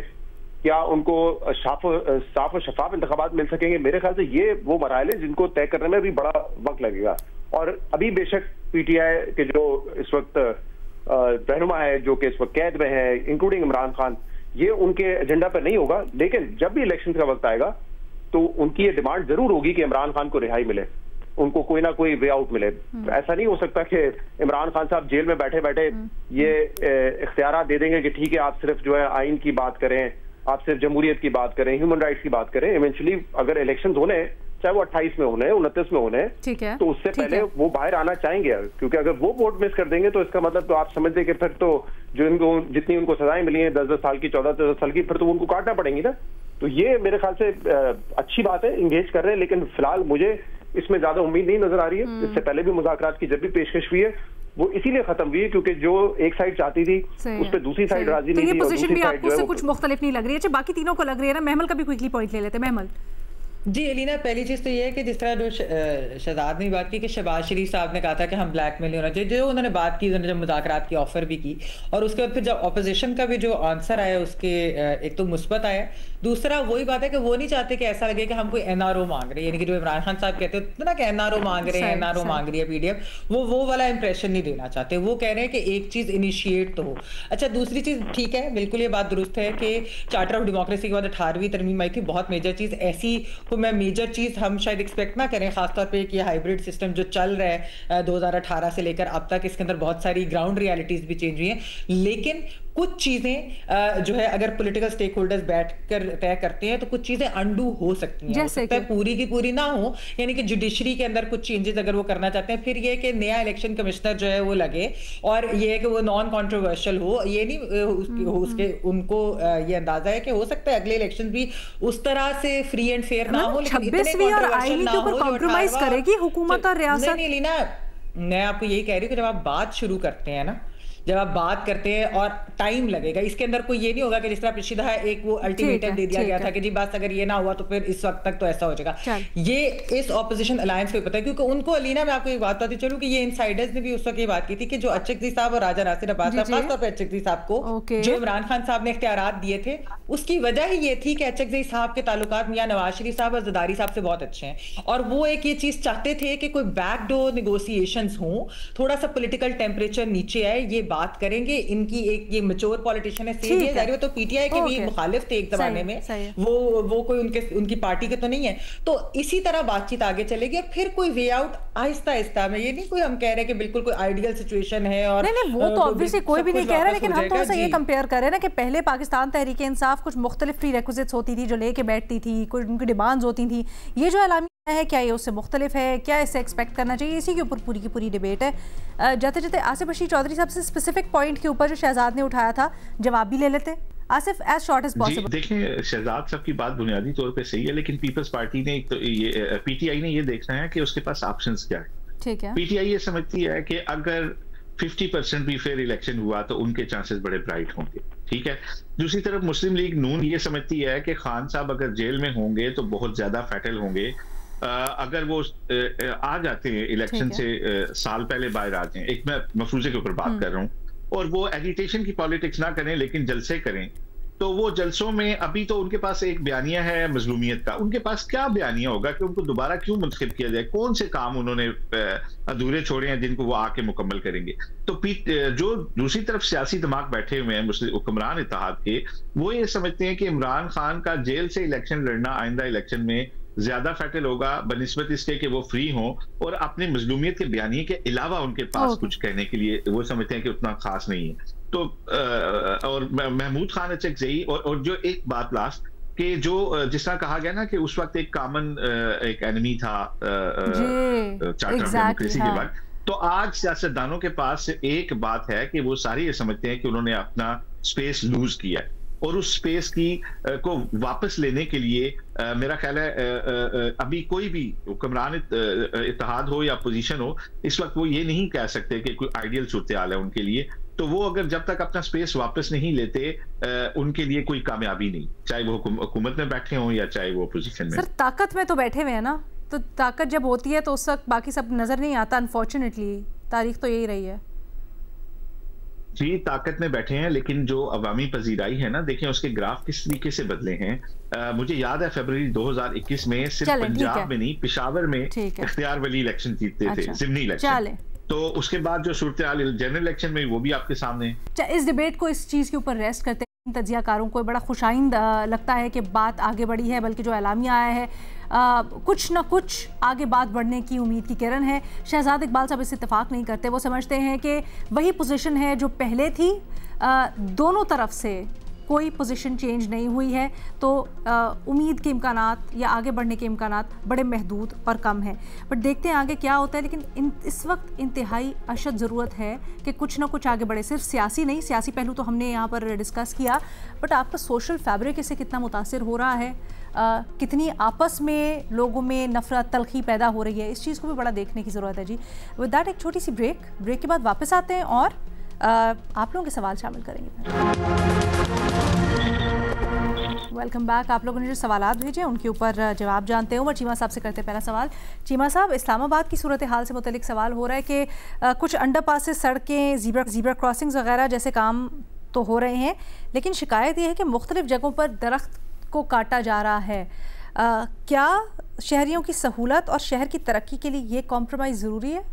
क्या उनको साफ और शफाफ इंतखाबात मिल सकेंगे? मेरे ख्याल से ये वो मराहल है जिनको तय करने में भी बड़ा वक्त लगेगा। और अभी बेशक पीटीआई के जो इस वक्त रहनुमा है, जो कि इस वक्त कैद में है, इंक्लूडिंग इमरान खान, ये उनके एजेंडा पर नहीं होगा। लेकिन जब भी इलेक्शन का वक्त आएगा तो उनकी ये डिमांड जरूर होगी कि इमरान खान को रिहाई मिले, उनको कोई ना कोई वे आउट मिले। ऐसा नहीं हो सकता कि इमरान खान साहब जेल में बैठे बैठे ये इख्तियारात दे देंगे कि ठीक है आप सिर्फ जो है आइन की बात करें, आप सिर्फ जमहूरियत की बात करें, ह्यूमन राइट्स की बात करें। इवेंचुअली अगर इलेक्शन होने हैं, चाहे वो 28 में होने हैं, 29 में होने हैं, तो उससे पहले वो बाहर आना चाहेंगे, क्योंकि अगर वो वोट मिस कर देंगे तो इसका मतलब तो आप समझते कि फिर तो जो इनको जितनी उनको सजाएं मिली हैं 10-10 साल की, 14-14 साल की, फिर तो उनको काटना पड़ेंगी ना। तो ये मेरे ख्याल से अच्छी बात है, इंगेज कर रहे हैं। लेकिन फिलहाल मुझे इसमें ज्यादा उम्मीद नहीं नजर आ रही है। इससे पहले भी मुज़ाकरात की जब भी पेशकश हुई है वो इसीलिए खत्म हुई है क्योंकि जो एक साइड चाहती थी उस पर दूसरी साइड राजी नहीं थी। ये पोजीशन भी आपको से कुछ मुख्तलिफ नहीं लग रही है? अच्छा, बाकी तीनों को लग रही है ना। महमल का भी क्विकली पॉइंट ले लेते हैं। महमल जी। एलिना, पहली चीज तो ये है कि जिस तरह जो शहजाद ने बात की कि शहबाज शरीफ साहब ने कहा था कि हम ब्लैकमेल नहीं होना चाहिए, जो उन्होंने बात की, उन्होंने जब मुज़ाकरात की ऑफर भी की, और उसके बाद फिर जब ऑपोजिशन का भी जो आंसर आया उसके एक तो मुस्बत आया, दूसरा वही बात है कि वो नहीं चाहते कि ऐसा लगे कि हम कोई एनआरओ मांग रहे हैं, यानी कि जो इमरान खान साहब कहते हैं ना कि एनआरओ मांग रहे हैं, एनआरओ मांग रही है पीडीएफ, वो वाला इंप्रेशन नहीं देना चाहते। वो कह रहे हैं कि एक चीज इनिशिएट तो हो। अच्छा, दूसरी चीज ठीक है, बिल्कुल ये बात दुरुस्त है कि चार्टर ऑफ डेमोक्रेसी के बाद 18वीं तरमीम आई थी, बहुत मेजर चीज ऐसी को मैं मेजर चीज हम शायद एक्सपेक्ट ना करें, खासतौर पे कि हाइब्रिड सिस्टम जो चल रहा है 2018 से लेकर अब तक, इसके अंदर बहुत सारी ग्राउंड रियलिटीज भी चेंज हुई हैं। लेकिन कुछ चीजें जो है अगर पॉलिटिकल स्टेक होल्डर्स बैठकर तय करते हैं तो कुछ चीजें अंडू हो सकती हैं, हो सकता है पूरी की पूरी ना हो, यानी कि जुडिशरी के अंदर कुछ चेंजेस अगर वो करना चाहते हैं, फिर ये कि नया इलेक्शन कमिश्नर जो है वो लगे और ये है कि वो नॉन कॉन्ट्रोवर्शियल हो, ये नहीं उसके उनको ये अंदाजा है कि हो सकता है अगले इलेक्शन भी उस तरह से फ्री एंड फेयर ना हो, लेकिन इतने कॉन्ट्रोवर्शियल ना हो। कॉम्प्रोमाइज करेगी हुकूमत और रियासत? नहीं लीना, मैं आपको यही कह रही हूँ कि जब आप बात शुरू करते हैं ना, जब आप बात करते हैं और टाइम लगेगा, इसके अंदर कोई ये नहीं होगा कि जिस तरह पिछली एक वो अल्टीमेटम दे दिया गया था कि जी बस अगर ये ना हुआ तो फिर इस वक्त तक तो ऐसा हो जाएगा। ये इस ऑपोजिशन अलायंस को पता है, क्योंकि उनको अलीना मैं आपको एक बात बताती चलूं कि ये इनसाइडर्स ने भी उस वक्त ये बात की थी कि जो अचकज़ई साहब और राजा नासिर अब्बास साहब, खासतौर पर अचकज़ई साहब को जो इमरान खान साहब ने इख्तियारात दिए थे, उसकी वजह ही ये थी कि अचकज़ई साहब के ताल्लुकात मियां नवाज शरीफ साहब और ज़रदारी साहब से बहुत अच्छे हैं, और वो एक ये चीज चाहते थे कि कोई बैकडोर नेगोशिएशंस हों, थोड़ा सा पॉलिटिकल टेम्परेचर नीचे आए, ये बात करेंगे। इनकी एक ये मैच्योर पॉलिटिशियन है, सीरियस तो पीटीआई के भी मुखालिफ थे एक जमाने में, वो कोई उनकी पार्टी के तो नहीं है। तो इसी तरह बातचीत आगे चलेगी और फिर कोई वे आउट आहिस्ता आहिस्ता में, ये नहीं कोई हम कह रहे हैं कि बिल्कुल कोई आइडियल सिचुएशन है, और नहीं वो तो ऑब्वियसली कोई भी नहीं कह रहा, लेकिन हम थोड़ा सा ये कंपेयर कर रहे हैं ना कि पहले पाकिस्तान तहरीक इंसाफ कुछ मुख्तलिफ प्रीरेक्विजिट्स होती थी जो लेके बैठती थी, कुछ उनकी डिमांड्स होती थी। ये जो एलामिया है क्या ये उससे मुख्तलिफ है? क्या इससे एक्सपेक्ट करना चाहिए? इसी के ऊपर पूरी की पूरी डिबेट है। जाते जाते आसिफ रशीद चौधरी साहब से स्पेसिफिक पॉइंट के ऊपर जो शहजाद ने उठाया था जवाब भी ले लेते हैं। Asif, as short as possible. देखिए, शहजाद साहब की बात बुनियादी तौर पे सही है, लेकिन पीपल्स पार्टी ने, तो ये पीटीआई ने ये देखना है कि उसके पास ऑप्शंस क्या है। ठीक है। पीटीआई ये समझती है कि अगर 50% भी फेयर इलेक्शन हुआ तो उनके चांसेस बड़े ब्राइट होंगे, ठीक है। दूसरी तरफ मुस्लिम लीग नून ये समझती है कि खान साहब अगर जेल में होंगे तो बहुत ज्यादा फैटल होंगे। अगर वो आ जाते हैं इलेक्शन से साल पहले बाहर आ जाए, एक मैं मफरूजे के ऊपर बात कर रहा हूँ, और वो एजिटेशन की पॉलिटिक्स ना करें लेकिन जलसे करें, तो वो जलसों में अभी तो उनके पास एक बयानिया है मजलूमियत का, उनके पास क्या बयानिया होगा कि उनको दोबारा क्यों मुंतखब किया जाए, कौन से काम उन्होंने अधूरे छोड़े हैं जिनको वो आके मुकम्मल करेंगे। तो जो दूसरी तरफ सियासी दिमाग बैठे हुए हैं मुस्लिम हुक्मरान इत्तेहाद के, वो ये समझते हैं कि इमरान खान का जेल से इलेक्शन लड़ना आइंदा इलेक्शन में ज्यादा फैटल होगा बनस्बत इसके कि वो फ्री हों और अपने मजलूमियत के बयानिए के अलावा उनके पास कुछ कहने के लिए वो समझते हैं कि उतना खास नहीं है। तो और महमूद खान अचकज़ई और जो एक बात लास्ट कि जो जिस तरह कहा गया ना कि उस वक्त एक कॉमन एक एनिमी था चार्टर डेमोक्रेसी के बाद, तो आज सियासतदानों के पास एक बात है कि वो सारे ये समझते हैं कि उन्होंने अपना स्पेस लूज किया है और उस स्पेस की को वापस लेने के लिए मेरा ख्याल है अभी कोई भी हुक्मरान इत्तेहाद हो या पोजीशन हो, इस वक्त वो ये नहीं कह सकते कि कोई आइडियल सूरत हाल है उनके लिए। तो वो अगर जब तक अपना स्पेस वापस नहीं लेते उनके लिए कोई कामयाबी नहीं, चाहे वो हुकूमत में बैठे हों या चाहे वो पोजीशन में। सर ताकत में तो बैठे हुए हैं ना, तो ताकत जब होती है तो उस वक्त बाकी सब नजर नहीं आता। अनफॉर्चुनेटली तारीख तो यही रही है जी, ताकत में बैठे हैं, लेकिन जो अवामी पजीराई है ना, देखें उसके ग्राफ किस तरीके से बदले हैं। मुझे याद है फरवरी 2021 में सिर्फ पंजाब में नहीं पेशावर में इख्तियार वली इलेक्शन जीतते थे, जिमनी इलेक्शन। तो उसके बाद जो सूरत हाल जनरल इलेक्शन में वो भी आपके सामने है। इस डिबेट को इस चीज़ के ऊपर रेस्ट करते हैं, तजियाकारों को बड़ा खुशाइंद लगता है कि बात आगे बढ़ी है, बल्कि जो एलामिया आया है कुछ ना कुछ आगे बात बढ़ने की उम्मीद की किरण है। शहजाद इकबाल साहब इससे इत्तेफाक नहीं करते, वो समझते हैं कि वही पोजीशन है जो पहले थी, दोनों तरफ से कोई पोजीशन चेंज नहीं हुई है, तो उम्मीद के इम्कानात या आगे बढ़ने के इम्कानात बड़े महदूद और कम हैं। बट देखते हैं आगे क्या होता है, लेकिन इस वक्त इंतहाई अशद ज़रूरत है कि कुछ ना कुछ आगे बढ़े। सिर्फ सियासी नहीं, सियासी पहलू तो हमने यहाँ पर डिस्कस किया, बट आपका सोशल फैब्रिक इससे कितना मुतासिर हो रहा है, कितनी आपस में लोगों में नफरत तलखी पैदा हो रही है, इस चीज़ को भी बड़ा देखने की ज़रूरत है जी। विद दैट एक छोटी सी ब्रेक के बाद वापस आते हैं और आप लोगों के सवाल शामिल करेंगे। Welcome back. आप लोगों ने जो सवालात भेजे उनके ऊपर जवाब जानते हैं। चीमा साहब से करते हैं पहला सवाल। चीमा साहब, इस्लामाबाद की सूरत हाल से मुतलिक सवाल हो रहा है कि कुछ अंडरपासेस, सड़कें, ज़ीब्रा क्रॉसिंग्स वगैरह जैसे काम तो हो रहे हैं, लेकिन शिकायत ये है कि मुख्तलिफ जगहों पर दरख्त को काटा जा रहा है। क्या शहरियों की सहूलत और शहर की तरक्की के लिए ये कॉम्प्रोमाइज़ ज़रूरी है?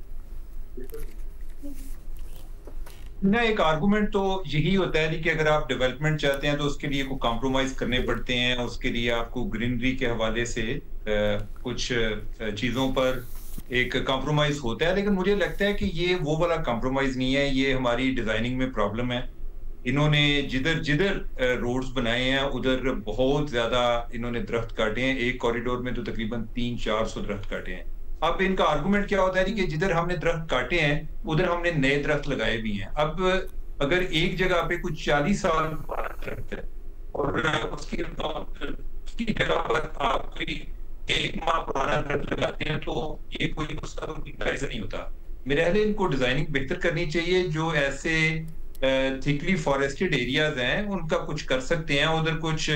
ना, एक आर्गुमेंट तो यही होता है कि अगर आप डेवलपमेंट चाहते हैं तो उसके लिए को कॉम्प्रोमाइज करने पड़ते हैं, उसके लिए आपको ग्रीनरी के हवाले से कुछ चीज़ों पर एक कॉम्प्रोमाइज होता है। लेकिन मुझे लगता है कि ये वो वाला कॉम्प्रोमाइज नहीं है, ये हमारी डिजाइनिंग में प्रॉब्लम है। इन्होंने जिधर रोड्स बनाए हैं उधर बहुत ज्यादा इन्होंने दरख्त काटे हैं। एक कॉरिडोर में तो तकरीबन 300-400 दरख्त काटे हैं। अब इनका आर्गुमेंट क्या होता है कि जिधर हमने दरख्त काटे हैं उधर हमने नए दरख्त लगाए भी हैं। अब अगर एक जगह पे कुछ 40 साल पुराना दरख्त है और उसकी जगह पर आप कोई 1 माह पुराना दरख्त लगाते हैं तो ये कोई उसका जायजा नहीं होता। मेरे ख्याल इनको डिजाइनिंग बेहतर करनी चाहिए। जो ऐसे थिकली फॉरेस्टेड एरियाज हैं उनका कुछ कर सकते हैं, उधर कुछ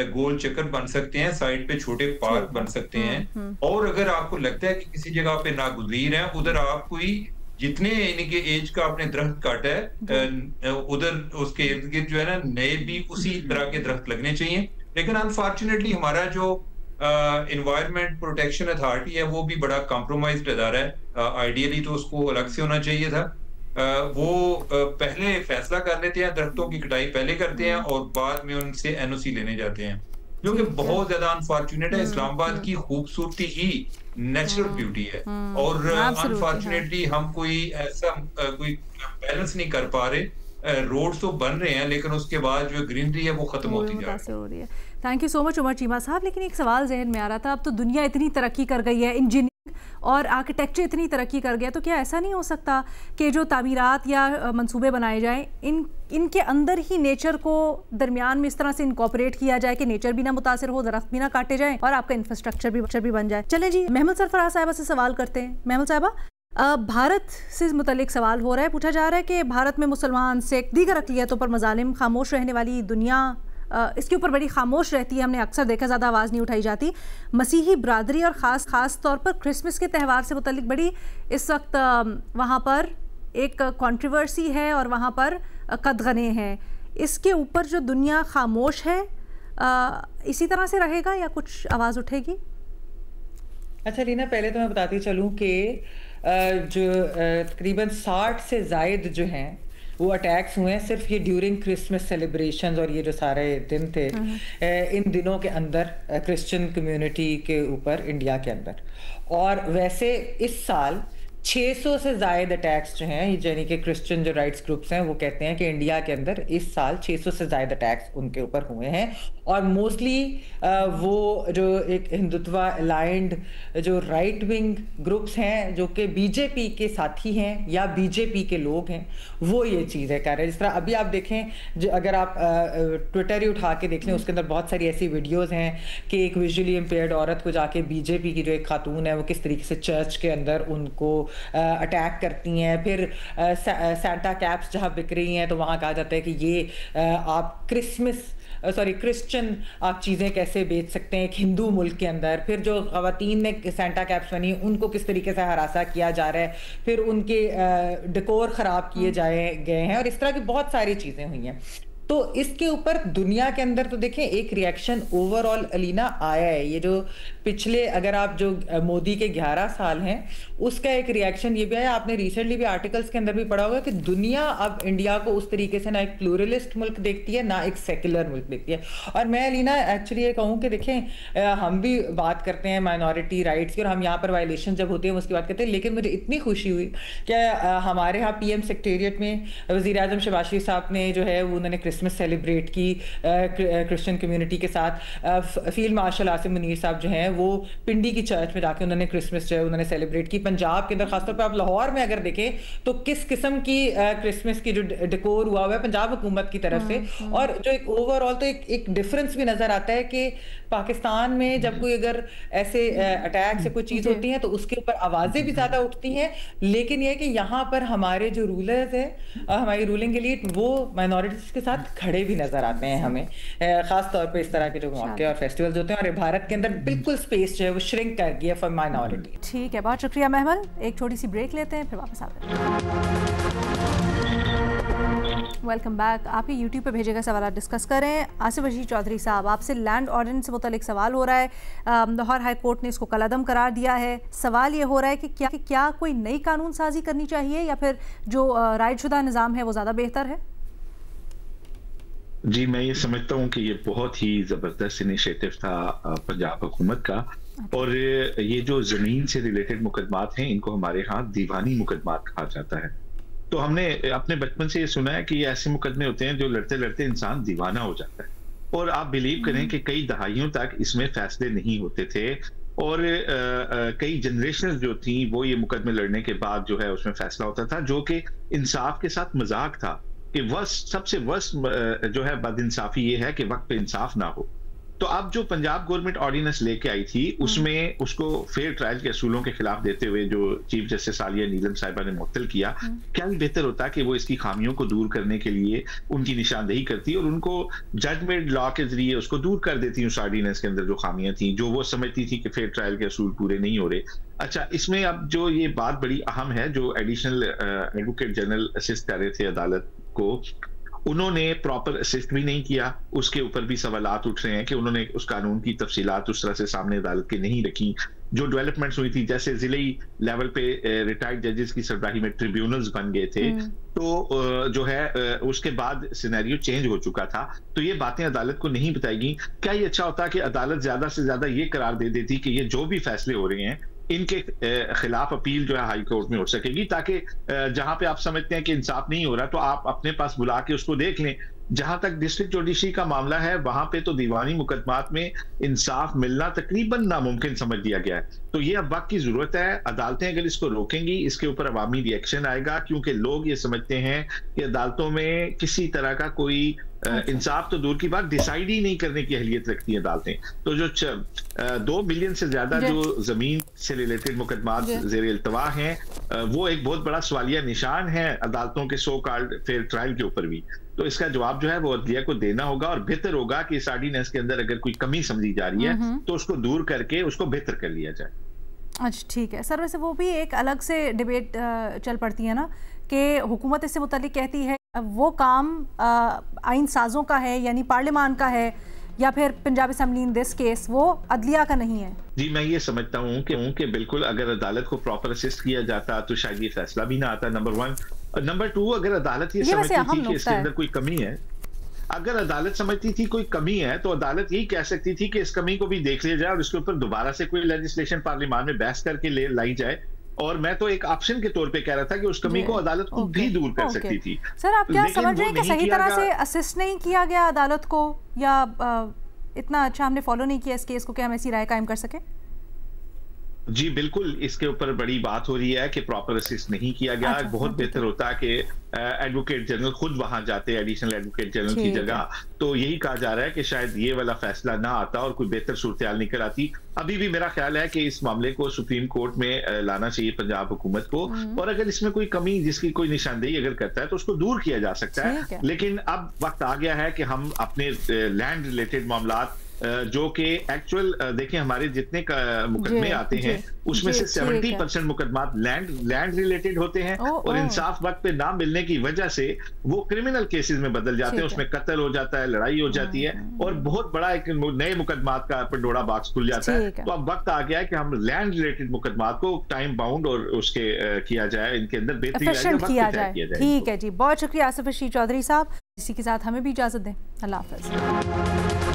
गोल चक्कर बन सकते हैं, साइड पे छोटे पार्क बन सकते हैं। और अगर आपको लगता है कि किसी जगह पे नागुज़ीर है उधर आप कोई जितने इनके एज का आपने दरख्त काटा है उधर उसके इर्द गिर्द जो है ना नए भी उसी तरह के दरख्त लगने चाहिए। लेकिन अनफॉर्चुनेटली हमारा जो एनवायरमेंट प्रोटेक्शन अथॉरिटी है वो भी बड़ा कॉम्प्रोमाइज्ड अदारा है। आइडियली तो उसको अलग से होना चाहिए था। वो पहले फैसला कर लेते हैं, दरख्तों की कटाई पहले करते हैं और बाद में उनसे एनओसी लेने जाते हैं, जो कि बहुत ज्यादा अनफॉर्चुनेट है। इस्लामाबाद की खूबसूरती ही नेचुरल ब्यूटी है और अनफॉर्चुनेटली हम कोई ऐसा कोई बैलेंस नहीं कर पा रहे। रोड्स तो बन रहे हैं लेकिन उसके बाद जो ग्रीनरी है वो खत्म होती जा रही है। Thank you so much Umar Cheema Sahab. लेकिन एक सवाल जहन में आ रहा था, अब तो दुनिया इतनी तरक्की कर गई है, इंजीनियरिंग और आर्किटेक्चर इतनी तरक्की कर गया, तो क्या ऐसा नहीं हो सकता कि जो तामीरात या मंसूबे बनाए जाएं इनके अंदर ही नेचर को दरमियान में इस तरह से इनकॉर्पोरेट किया जाए कि नेचर भी ना मुतासिर हो, दरख्त भी ना काटे जाए और आपका इंफ्रास्ट्रक्चर भी बन जाए। चले जी, महमूद सरफराज साहिबा से सवाल करते हैं। महमूद साहिबा, भारत से मुतल्लिक सवाल हो रहा है, पूछा जा रहा है कि भारत में मुसलमान, सिख, दीगर अक़लियतों पर मज़ालिम, खामोश रहने वाली दुनिया इसके ऊपर बड़ी खामोश रहती है। हमने अक्सर देखा ज़्यादा आवाज़ नहीं उठाई जाती। मसीही बरादरी और ख़ास तौर पर क्रिसमस के त्यौहार से मुतल्लिक बड़ी इस वक्त वहाँ पर एक कंट्रोवर्सी है और वहाँ पर कदगने हैं। इसके ऊपर जो दुनिया खामोश है, इसी तरह से रहेगा या कुछ आवाज़ उठेगी? अच्छा रीना, पहले तो मैं बताती चलूँ कि जो तकरीबन 60 से ज़ायद जो हैं वो अटैक्स हुए हैं सिर्फ ये ड्यूरिंग क्रिसमस सेलिब्रेशंस और ये जो सारे दिन थे इन दिनों के अंदर क्रिश्चियन कम्युनिटी के ऊपर इंडिया के अंदर। और वैसे इस साल 600 से ज़ायद अटैक्स जो हैं, यानी कि क्रिश्चियन जो राइट्स ग्रुप्स हैं वो कहते हैं कि इंडिया के अंदर इस साल 600 से ज़ायद अटैक्स उनके ऊपर हुए हैं। और मोस्टली वो जो एक हिंदुत्व अलाइंड जो राइट विंग ग्रुप्स हैं जो कि बीजेपी के साथी हैं या बीजेपी के लोग हैं, वो ये चीज़ें कर रहे हैं। जिस तरह अभी आप देखें, जो अगर आप ट्विटर ही उठा के देख लें, उसके अंदर बहुत सारी ऐसी वीडियोज़ हैं कि एक विजुअली इम्पेयर्ड औरत को जाके बीजेपी की जो एक खातून है वो किस तरीके से चर्च के अंदर उनको अटैक करती हैं। फिर सैंटा कैप्स जहाँ बिक रही हैं तो वहाँ कहा जाता है कि ये आप क्रिश्चियन आप चीज़ें कैसे बेच सकते हैं एक हिंदू मुल्क के अंदर। फिर जो ख़वातीन ने सैंटा कैप्स बनी उनको किस तरीके से हरासा किया जा रहा है, फिर उनके डेकोर ख़राब किए गए हैं और इस तरह की बहुत सारी चीज़ें हुई हैं। तो इसके ऊपर दुनिया के अंदर तो देखें एक रिएक्शन ओवरऑल अलीना आया है। ये जो पिछले अगर आप जो मोदी के 11 साल हैं उसका एक रिएक्शन ये भी आया। आपने रिसेंटली भी आर्टिकल्स के अंदर भी पढ़ा होगा कि दुनिया अब इंडिया को उस तरीके से ना एक प्लूरलिस्ट मुल्क देखती है ना एक सेकुलर मुल्क देखती है। और मैं अलीना एक्चुअली ये कहूँ कि देखें हम भी बात करते हैं माइनॉरिटी राइट्स की और हम यहाँ पर वायलेशन जब होती है उसकी बात करते हैं, लेकिन मुझे इतनी खुशी हुई कि हमारे यहाँ PM सेक्रेटेरिएट में वज़ीर आज़म शहबाज शरीफ साहब ने जो है उन्होंने क्रिसमस सेलिब्रेट की क्रिश्चियन कम्युनिटी के साथ। फील्ड मार्शल आसिम मुनीर साहब जो हैं वो पिंडी की चर्च में जाके उन्होंने क्रिसमस जो है उन्होंने सेलिब्रेट की। पंजाब के अंदर खासतौर पर आप लाहौर में अगर देखें तो किस किस्म की क्रिसमस की जो डेकोर हुआ है पंजाब हुकूमत की तरफ से। और जो एक ओवरऑल तो एक डिफरेंस भी नजर आता है कि पाकिस्तान में जब कोई अगर ऐसे अटैक से कोई चीज होती है तो उसके ऊपर आवाजें भी ज्यादा उठती हैं, लेकिन यह कि यहाँ पर हमारे जो रूलर्स है हमारी रूलिंग एलीट वो माइनॉरिटीज के साथ खड़े भी नजर आते हैं हमें, खास तौर पे इस तरह के जो मौके और फेस्टिवल्स होते हैं। और भारत के अंदर बिल्कुल स्पेस जो है वो श्रिंक कर गई है फॉर माइनॉरिटी। ठीक है, बहुत शुक्रिया महमल। एक छोटी सी ब्रेक लेते हैं फिर वापस आते हैं। Welcome back. आपके यूट्यूब पे भेजे गए सवाल डिस्कस करें। आसिफ रशीद चौधरी साहब, आपसे लैंड ऑर्डिनेंस से मुतल्लिक सवाल हो रहा है। लाहौर हाई कोर्ट ने इसको कलअदम करार दिया है। सवाल ये हो रहा है कि क्या कोई नई कानून साजी करनी चाहिए या फिर जो रायशुदा निज़ाम है वो ज़्यादा बेहतर है? जी, मैं ये समझता हूँ कि ये बहुत ही ज़बरदस्त इनिशिएटिव था पंजाब हुकूमत का। और ये जो ज़मीन से रिलेटेड मुकदमात हैं इनको हमारे यहाँ दीवानी मुकदमात कहा जाता है। तो हमने अपने बचपन से ये सुना है कि ये ऐसे मुकदमे होते हैं जो लड़ते लड़ते इंसान दीवाना हो जाता है। और आप बिलीव करें कि कई दहाइयों तक इसमें फैसले नहीं होते थे और कई जनरेशन जो थी वो ये मुकदमे लड़ने के बाद जो है उसमें फैसला होता था, जो कि इंसाफ के साथ मजाक था कि सबसे वर्स्ट जो है बदइंसाफी ये है कि वक्त पे इंसाफ ना हो। तो अब जो पंजाब गवर्नमेंट ऑर्डिनेंस लेके आई थी उसमें उसको फेयर ट्रायल के असूलों के खिलाफ देते हुए जो चीफ जस्टिस आलिया नीलम साहिबा ने मुअत्तल किया, क्या भी बेहतर होता कि वो इसकी खामियों को दूर करने के लिए उनकी निशानदेही करती और उनको जजमेंट लॉ के जरिए उसको दूर कर देती उस ऑर्डिनेंस के अंदर जो खामियां थी, जो वो समझती थी कि फेयर ट्रायल के असूल पूरे नहीं हो रहे। अच्छा, इसमें अब जो ये बात बड़ी अहम है, जो एडिशनल एडवोकेट जनरल असिस्ट कर रहे थे अदालत को, उन्होंने प्रॉपर असिस्ट भी नहीं किया। उसके ऊपर भी सवालात उठ रहे हैं कि उन्होंने उस कानून की तफसीलात उस तरह से सामने अदालत के नहीं रखी। जो डेवलपमेंट्स हुई थी, जैसे जिले लेवल पे रिटायर्ड जजेस की सरबराही में ट्रिब्यूनल्स बन गए थे, तो जो है उसके बाद सिनेरियो चेंज हो चुका था। तो ये बातें अदालत को नहीं बताएगी। क्या ये अच्छा होता कि अदालत ज्यादा से ज्यादा ये करार दे देती कि ये जो भी फैसले हो रहे हैं इनके खिलाफ अपील जो है हाई कोर्ट में हो सकेगी, ताकि जहां पे आप समझते हैं कि इंसाफ नहीं हो रहा तो आप अपने पास बुला के उसको देख लें। जहां तक डिस्ट्रिक्ट जुडिशरी का मामला है वहां पे तो दीवानी मुकदमात में इंसाफ मिलना तकरीबन नामुमकिन समझ लिया गया है। तो ये अब वक्त की जरूरत है। अदालतें अगर इसको रोकेंगी इसके ऊपर अवामी रिएक्शन आएगा, क्योंकि लोग ये समझते हैं कि अदालतों में किसी तरह का कोई इंसाफ तो दूर की बात डिसाइड ही नहीं करने की अहलियत रखती है अदालतें। तो जो 2 बिलियन से ज्यादा जो जमीन से रिलेटेड मुकदमा ज़ेर इल्तवा हैं, वो एक बहुत बड़ा सवालिया निशान है अदालतों के सो कॉल्ड फेयर ट्रायल के ऊपर भी। तो इसका जवाब जो है वो अदलिया को देना होगा, और बेहतर होगा कि इस ऑर्डिनेंस के अंदर अगर कोई कमी समझी जा रही है तो उसको दूर करके उसको बेहतर कर लिया जाए। अच्छा ठीक है सर, वैसे वो भी एक अलग से डिबेट चल पड़ती है ना कि हुकूमत इससे मुतालिक कहती है वो काम आइन साजों का है, यानी पार्लियामान का है, या फिर Punjab assembly in this case वो अदलिया का नहीं है। जी मैं ये समझता हूँ कि बिल्कुल अगर अदालत को प्रॉपर असिस्ट किया जाता तो शायद ये फैसला भी ना आता, नंबर 1। नंबर 2, अगर अदालत ये समझती थी कि इसके अंदर कोई कमी है, अगर अदालत समझती थी कोई कमी है तो अदालत यही कह सकती थी कि इस कमी को भी देख लिया जाए और इसके ऊपर दोबारा से कोई लेजिस्लेशन पार्लियामान में बहस करके लाई जाए। और मैं तो एक ऑप्शन के तौर पे कह रहा था कि उस कमी को अदालत को भी दूर कर सकती थी। सर आप क्या समझ रहे हैं कि सही तरह से असिस्ट नहीं किया गया अदालत को, या इतना अच्छा हमने फॉलो नहीं किया इस केस को कि हम ऐसी राय कायम कर सके? जी बिल्कुल, इसके ऊपर बड़ी बात हो रही है कि प्रॉपर असिस्ट नहीं किया गया। बहुत बेहतर होता है कि एडवोकेट जनरल खुद वहां जाते, एडिशनल एडवोकेट जनरल की जगह। तो यही कहा जा रहा है कि शायद ये वाला फैसला ना आता और कोई बेहतर सूरत-ए-हाल निकल आती। अभी भी मेरा ख्याल है कि इस मामले को सुप्रीम कोर्ट में लाना चाहिए पंजाब हुकूमत को, और अगर इसमें कोई कमी जिसकी कोई निशानदेही अगर करता है तो उसको दूर किया जा सकता है। लेकिन अब वक्त आ गया है कि हम अपने लैंड रिलेटेड मामलात जो कि एक्चुअल देखें, हमारे जितने मुकदमे आते हैं उसमें से 70% मुकदमा लैंड रिलेटेड होते हैं, और इंसाफ वक्त पे ना मिलने की वजह से वो क्रिमिनल केसेस में बदल जाते हैं, उसमें कत्ल हो जाता है, लड़ाई हो जाती है, और बहुत बड़ा एक नए मुकदमात का पंडोरा बॉक्स खुल जाता है। तो अब वक्त आ गया है कि हम लैंड रिलेटेड मुकदमात को टाइम बाउंड और उसके किया जाए, इनके अंदर बेहतरीन किया जाए। ठीक है जी, बहुत शुक्रिया आसिफ रशीद चौधरी साहब। इसी के साथ हमें भी इजाजत दें। अल्लाह हाफ़िज़।